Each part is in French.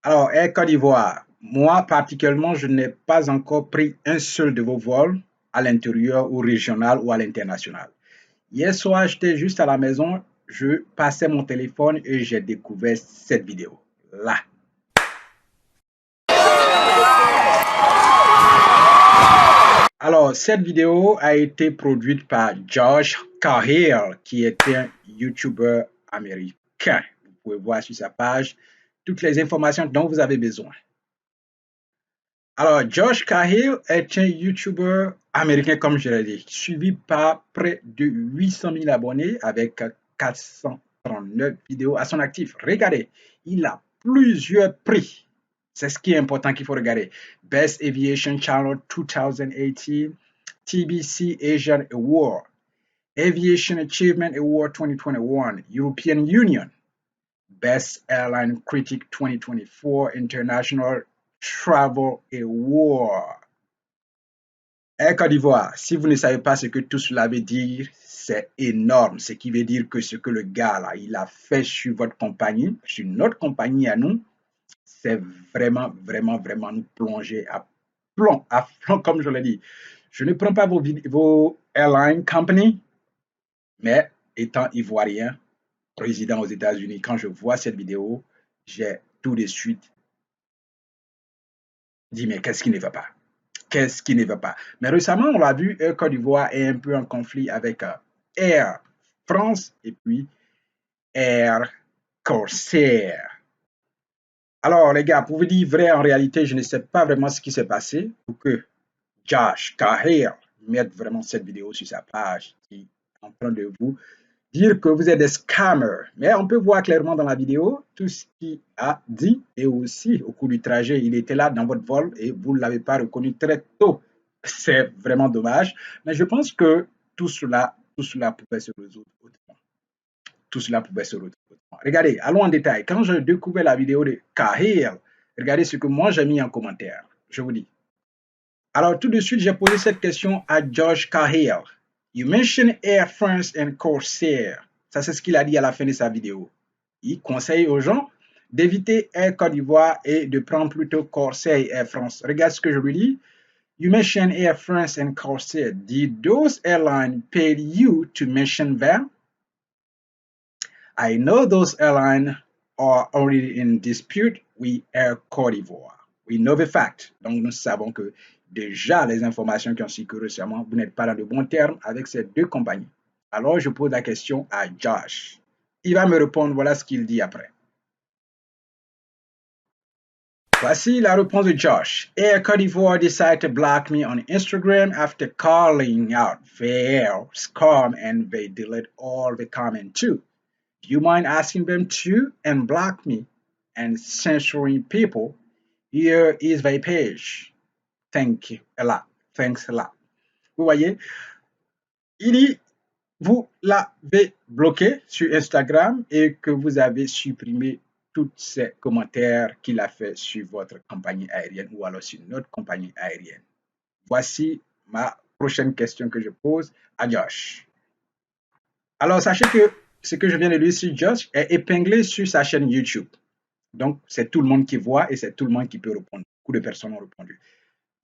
Alors, Air Côte d'Ivoire, moi particulièrement, je n'ai pas encore pris un seul de vos vols à l'intérieur ou régional ou à l'international. Hier soir, j'étais juste à la maison, je passais mon téléphone et j'ai découvert cette vidéo. Là. Alors, cette vidéo a été produite par Josh Cahill, qui est un YouTuber américain. Vous pouvez voir sur sa page toutes les informations dont vous avez besoin. Alors, Josh Cahill est un YouTuber américain, comme je l'ai dit, suivi par près de 800 000 abonnés avec 439 vidéos à son actif. Regardez, il a plusieurs prix. C'est ce qui est important qu'il faut regarder. Best Aviation Channel 2018, TBC Asian Award, Aviation Achievement Award 2021, European Union, Best Airline Critic 2024, International Travel Award. Air Côte d'Ivoire, si vous ne savez pas ce que tout cela veut dire, c'est énorme. Ce qui veut dire que ce que le gars là, il a fait sur votre compagnie, sur notre compagnie à nous, c'est vraiment, vraiment, vraiment nous plonger à plomb, comme je l'ai dit. Je ne prends pas vos airline company, mais étant ivoirien, résident aux États-Unis, quand je vois cette vidéo, j'ai tout de suite dit, mais qu'est-ce qui ne va pas? Qu'est-ce qui ne va pas? Mais récemment, on l'a vu, Air Côte d'Ivoire est un peu en conflit avec Air France et puis Air Corsair. Alors, les gars, pour vous dire vrai, en réalité, je ne sais pas vraiment ce qui s'est passé pour que Josh Cahill mette vraiment cette vidéo sur sa page qui est en train de vous dire que vous êtes des scammers. Mais on peut voir clairement dans la vidéo tout ce qu'il a dit et aussi au cours du trajet, il était là dans votre vol et vous ne l'avez pas reconnu très tôt. C'est vraiment dommage. Mais je pense que tout cela pouvait se résoudre autrement. Tout cela pouvait se résoudre autrement. Regardez, allons en détail. Quand j'ai découvert la vidéo de Cahill, regardez ce que moi j'ai mis en commentaire. Je vous dis. Alors, tout de suite, j'ai posé cette question à Josh Cahill. You mentioned Air France and Corsair. Ça, c'est ce qu'il a dit à la fin de sa vidéo. Il conseille aux gens d'éviter Air Côte d'Ivoire et de prendre plutôt Corsair et Air France. Regarde ce que je lui dis. You mentioned Air France and Corsair. Did those airlines pay you to mention them? I know those airlines are already in dispute with Air Côte d'Ivoire. We know the fact. Donc, nous savons que déjà, les informations qui ont circulé récemment, vous n'êtes pas dans de bons termes avec ces deux compagnies. Alors, je pose la question à Josh. Il va me répondre, voilà ce qu'il dit après. Voici la réponse de Josh. Air Côte d'Ivoire decided to block me on Instagram after calling out their scam and they deleted all the comments too. Do you mind asking them to unblock me and censoring people? Here is their page. Thank you a lot. Thanks a lot. Vous voyez, il dit, vous l'avez bloqué sur Instagram et que vous avez supprimé tous ces commentaires qu'il a fait sur votre compagnie aérienne ou alors sur notre compagnie aérienne. Voici ma prochaine question que je pose à Josh. Alors, sachez que ce que je viens de lui sur Josh est épinglé sur sa chaîne YouTube. Donc, c'est tout le monde qui voit et c'est tout le monde qui peut répondre. Beaucoup de personnes ont répondu.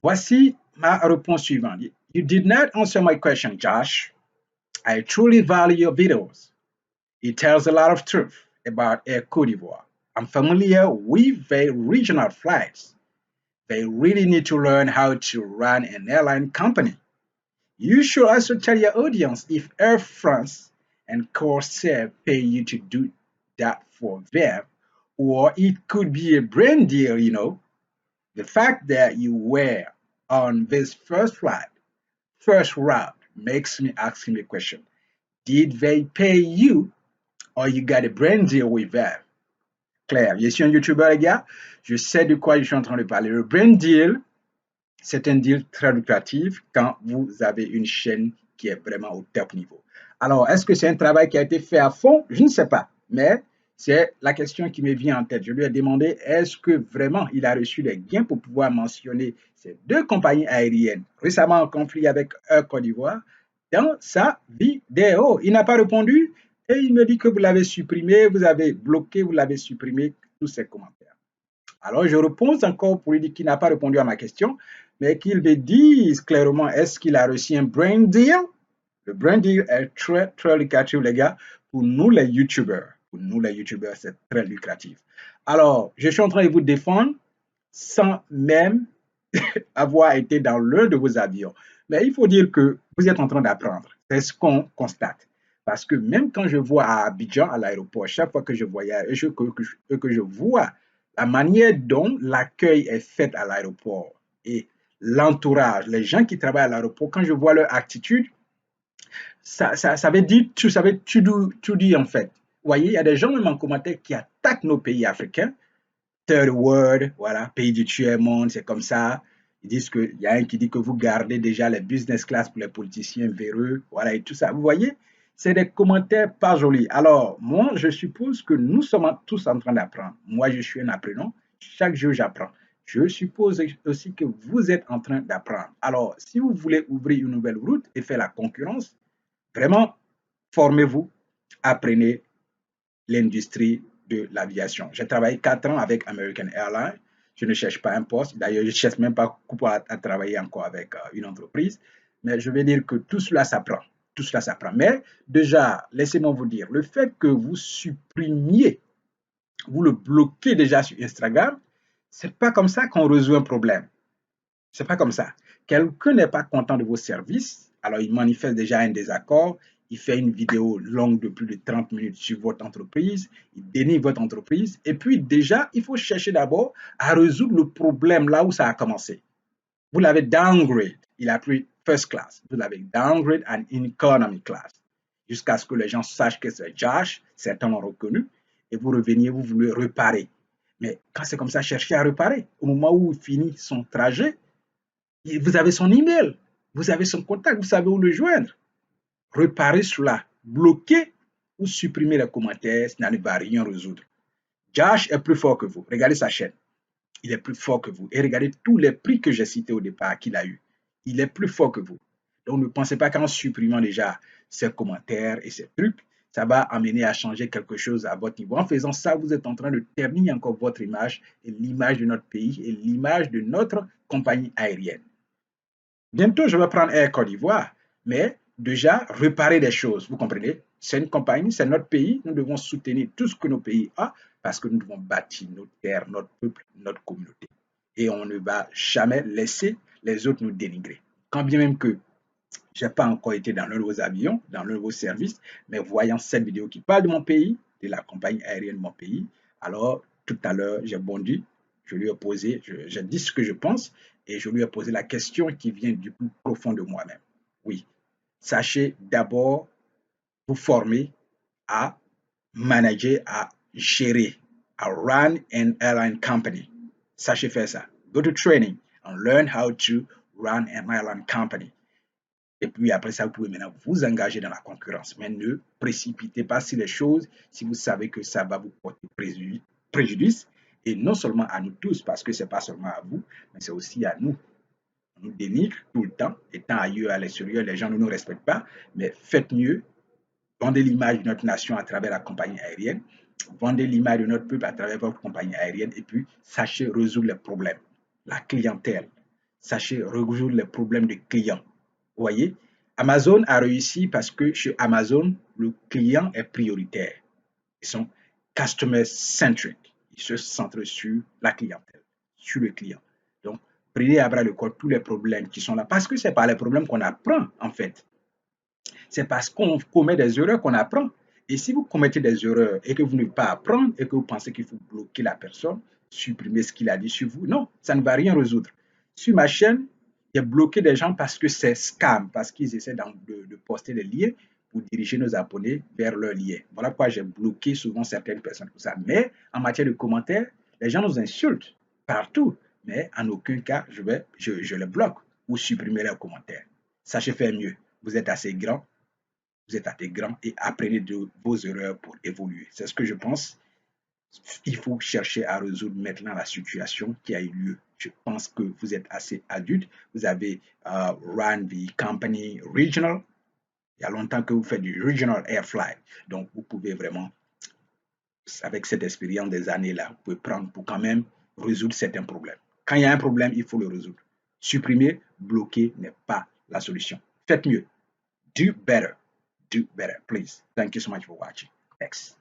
Voici ma réponse suivante. You did not answer my question, Josh. I truly value your videos. It tells a lot of truth about Air Côte d'Ivoire. I'm familiar with their regional flights. They really need to learn how to run an airline company. You should also tell your audience if Air France and Corsair pay you to do that for them, or it could be a brand deal, you know. The fact that you were on this first route, makes me ask him the question. Did they pay you or you got a brand deal with them? Claire, je suis un YouTuber, les gars. Je sais de quoi je suis en train de parler. Le brand deal, c'est un deal très lucratif quand vous avez une chaîne qui est vraiment au top niveau. Alors, est-ce que c'est un travail qui a été fait à fond? Je ne sais pas, mais c'est la question qui me vient en tête. Je lui ai demandé, est-ce que vraiment il a reçu des gains pour pouvoir mentionner ces deux compagnies aériennes récemment en conflit avec Air Côte d'Ivoire dans sa vidéo? Il n'a pas répondu et il me dit que vous l'avez supprimé, vous avez bloqué, vous l'avez supprimé, tous ces commentaires. Alors, je repose encore pour lui dire qu'il n'a pas répondu à ma question, mais qu'il me dise clairement, est-ce qu'il a reçu un brand deal? Le brand deal est très, très lucratif, les gars, pour nous, les YouTubers. Pour nous, les YouTubers, c'est très lucratif. Alors, je suis en train de vous défendre sans même avoir été dans l'un de vos avions. Mais il faut dire que vous êtes en train d'apprendre. C'est ce qu'on constate. Parce que même quand je vois à Abidjan, à l'aéroport, chaque fois que je voyage et que je vois la manière dont l'accueil est fait à l'aéroport et l'entourage, les gens qui travaillent à l'aéroport, quand je vois leur attitude, ça veut dire tout dit en fait. Vous voyez, il y a des gens même en commentaire qui attaquent nos pays africains. Third world, voilà, pays du tiers-monde, c'est comme ça. Ils disent qu'il y a un qui dit que vous gardez déjà les business class pour les politiciens véreux, voilà, et tout ça. Vous voyez, c'est des commentaires pas jolis. Alors, moi, je suppose que nous sommes tous en train d'apprendre. Moi, je suis un apprenant. Chaque jour, j'apprends. Je suppose aussi que vous êtes en train d'apprendre. Alors, si vous voulez ouvrir une nouvelle route et faire la concurrence, vraiment, formez-vous, apprenez l'industrie de l'aviation. J'ai travaillé 4 ans avec American Airlines. Je ne cherche pas un poste. D'ailleurs, je ne cherche même pas à travailler encore avec une entreprise. Mais je vais dire que tout cela s'apprend. Tout cela s'apprend. Mais déjà, laissez-moi vous dire, le fait que vous supprimiez, vous le bloquez déjà sur Instagram, c'est pas comme ça qu'on résout un problème. C'est pas comme ça. Quelqu'un n'est pas content de vos services, alors il manifeste déjà un désaccord, il fait une vidéo longue de plus de 30 minutes sur votre entreprise, il dénigre votre entreprise, et puis déjà, il faut chercher d'abord à résoudre le problème là où ça a commencé. Vous l'avez downgrade, il a pris first class, vous l'avez downgrade en economy class, jusqu'à ce que les gens sachent que c'est Josh, certains l'ont reconnu, et vous reveniez, vous voulez réparer. Mais quand c'est comme ça, cherchez à réparer. Au moment où il finit son trajet, vous avez son email, vous avez son contact, vous savez où le joindre. Réparez cela, bloquez ou supprimez les commentaires, ça ne va rien résoudre. Josh est plus fort que vous. Regardez sa chaîne. Il est plus fort que vous. Et regardez tous les prix que j'ai cités au départ qu'il a eu. Il est plus fort que vous. Donc ne pensez pas qu'en supprimant déjà ces commentaires et ces trucs, ça va amener à changer quelque chose à votre niveau. En faisant ça, vous êtes en train de ternir encore votre image et l'image de notre pays et l'image de notre compagnie aérienne. Bientôt, je vais prendre Air Côte d'Ivoire, mais déjà réparer des choses, vous comprenez? C'est une compagnie, c'est notre pays, nous devons soutenir tout ce que nos pays ont parce que nous devons bâtir notre terre, notre peuple, notre communauté. Et on ne va jamais laisser les autres nous dénigrer. Quand bien même que je n'ai pas encore été dans l'un de vos avions, dans l'un de vos services, mais voyant cette vidéo qui parle de mon pays, de la compagnie aérienne de mon pays, alors tout à l'heure, j'ai bondi, je lui ai posé, j'ai dit ce que je pense et je lui ai posé la question qui vient du plus profond de moi-même. Oui, sachez d'abord vous former à manager, à gérer, à run an airline company. Sachez faire ça. Go to training and learn how to run an airline company. Et puis après ça, vous pouvez maintenant vous engager dans la concurrence. Mais ne précipitez pas sur les choses si vous savez que ça va vous porter préjudice. Et non seulement à nous tous, parce que ce n'est pas seulement à vous, mais c'est aussi à nous. On nous dénigre tout le temps. Étant ailleurs à l'extérieur, les gens ne nous respectent pas. Mais faites mieux. Vendez l'image de notre nation à travers la compagnie aérienne. Vendez l'image de notre peuple à travers votre compagnie aérienne. Et puis, sachez résoudre les problèmes. La clientèle. Sachez résoudre les problèmes des clients. Vous voyez, Amazon a réussi parce que chez Amazon, le client est prioritaire. Ils sont customer centric. Ils se centrent sur la clientèle, sur le client. Donc, prenez à bras le corps tous les problèmes qui sont là. Parce que ce n'est pas les problèmes qu'on apprend, en fait. C'est parce qu'on commet des erreurs qu'on apprend. Et si vous commettez des erreurs et que vous ne pouvez pas apprendre et que vous pensez qu'il faut bloquer la personne, supprimer ce qu'il a dit sur vous, non, ça ne va rien résoudre. Sur ma chaîne, j'ai bloqué des gens parce que c'est scam, parce qu'ils essaient de poster des liens pour diriger nos abonnés vers leurs liens. Voilà pourquoi j'ai bloqué souvent certaines personnes pour ça. Mais en matière de commentaires, les gens nous insultent partout. Mais en aucun cas, je les bloque ou supprimer leurs commentaires. Sachez faire mieux. Vous êtes assez grand, vous êtes assez grand et apprenez de vos erreurs pour évoluer. C'est ce que je pense. Il faut chercher à résoudre maintenant la situation qui a eu lieu. Je pense que vous êtes assez adulte. Vous avez run the company regional. Il y a longtemps que vous faites du regional air flight. Donc, vous pouvez vraiment, avec cette expérience des années-là, vous pouvez prendre pour quand même résoudre certains problèmes. Quand il y a un problème, il faut le résoudre. Supprimer, bloquer n'est pas la solution. Faites mieux. Do better. Do better, please. Thank you so much for watching. Thanks.